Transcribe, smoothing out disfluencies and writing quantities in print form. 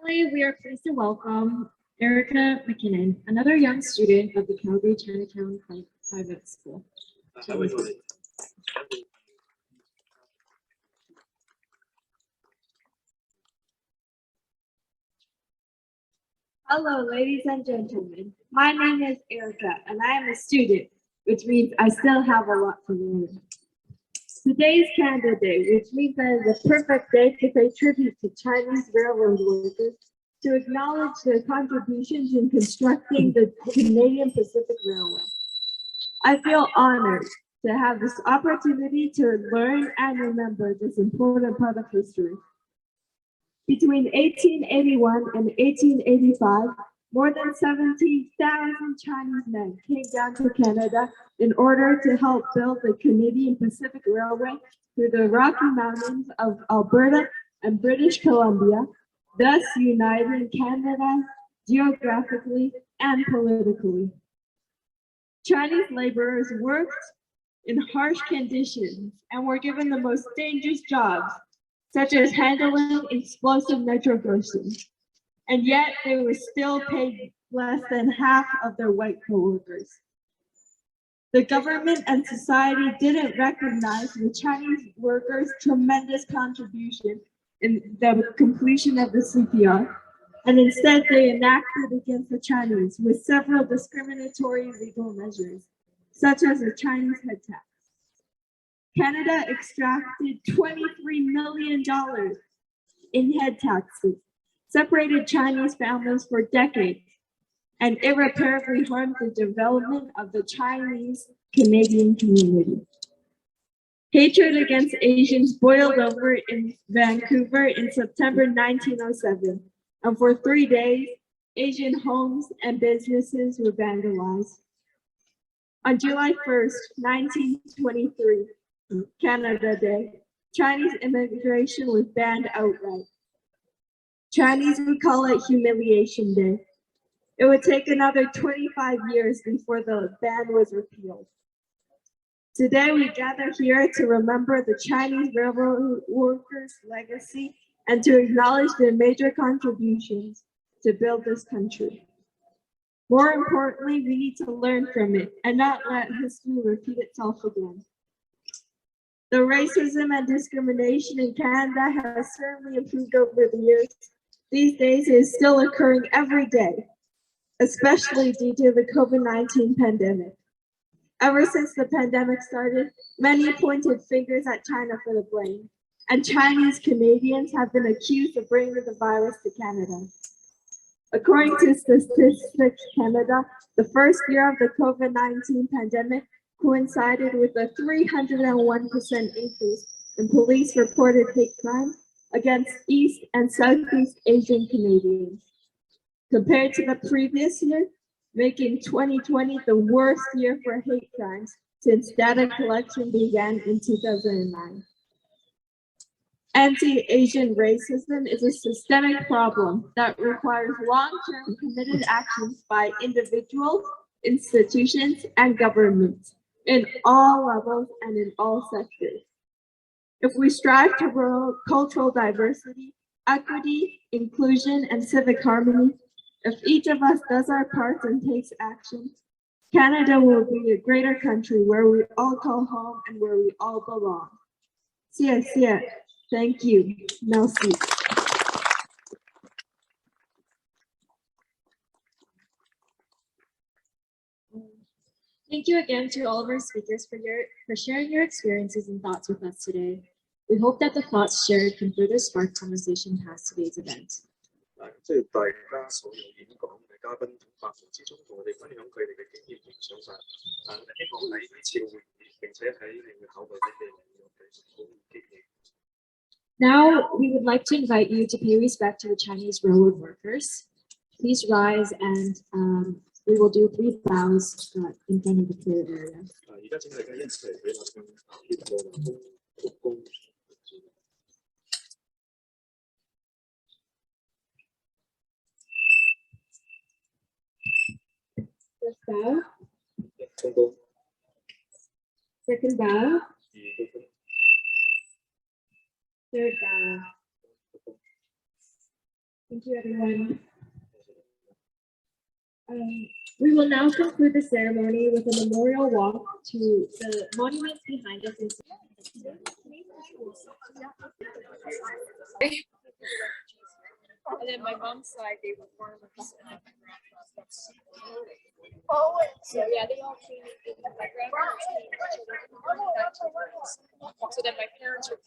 Finally, we are pleased to welcome Erica McKinnon, another young student of the Calgary Chinatown Private School. Hello, ladies and gentlemen. My name is Erica, and I am a student, which means I still have a lot to learn. Today is Canada Day, which means that is a perfect day to pay tribute to Chinese railroad workers to acknowledge their contributions in constructing the Canadian Pacific Railway. I feel honored to have this opportunity to learn and remember this important part of history. Between 1881 and 1885, more than 17,000 Chinese men came down to Canada in order to help build the Canadian Pacific Railway through the Rocky Mountains of Alberta and British Columbia, thus uniting Canada geographically and politically. Chinese laborers worked in harsh conditions and were given the most dangerous jobs, such as handling explosive nitroglycerin, and yet they were still paid less than half of their white coworkers. The government and society didn't recognize the Chinese workers' tremendous contribution in the completion of the CPR, and instead they enacted against the Chinese with several discriminatory legal measures, such as a Chinese head tax. Canada extracted $23 million in head taxes, separated Chinese families for decades, and irreparably harmed the development of the Chinese Canadian community. Hatred against Asians boiled over in Vancouver in September 1907, and for 3 days, Asian homes and businesses were vandalized. On July 1st, 1923, Canada Day, Chinese immigration was banned outright. Chinese would call it Humiliation Day. It would take another 25 years before the ban was repealed. Today we gather here to remember the Chinese railroad workers' legacy and to acknowledge their major contributions to build this country. More importantly, we need to learn from it and not let history repeat itself again. The racism and discrimination in Canada has certainly improved over the years. These days, it is still occurring every day, especially due to the COVID-19 pandemic. Ever since the pandemic started, many pointed fingers at China for the blame, and Chinese Canadians have been accused of bringing the virus to Canada. According to Statistics Canada, the first year of the COVID-19 pandemic coincided with a 301% increase in police reported hate crimes against East and Southeast Asian Canadians, compared to the previous year, making 2020 the worst year for hate crimes since data collection began in 2009. Anti-Asian racism is a systemic problem that requires long-term committed actions by individuals, institutions, and governments in all levels and in all sectors. If we strive to promote cultural diversity, equity, inclusion, and civic harmony, if each of us does our part and takes action, Canada will be a greater country where we all call home and where we all belong. Thank you. Merci. Thank you again to all of our speakers for sharing your experiences and thoughts with us today. We hope that the thoughts shared can further spark conversation past today's event. 即係大家所有演講嘅嘉賓同發言之中，同我哋分享佢哋嘅經驗同想法。希望喺呢次會議，並且喺你會考慮嘅地方有繼續好激勵。Now, we would like to invite you to pay respect to the Chinese railroad workers. Please rise and we will do 3 bows in front of the prayer area. 而家請大家一齊俾我向協助勞工鞠躬。First bow. 鞠躬。Second bow. 鞠躬。Third bow. Thank you, everyone. We will now conclude the ceremony with a memorial walk to the monuments behind us. And then my mom's side, they were farmers. And then my grandpa's so yeah, they all came in. My grandparents came. So then my parents were.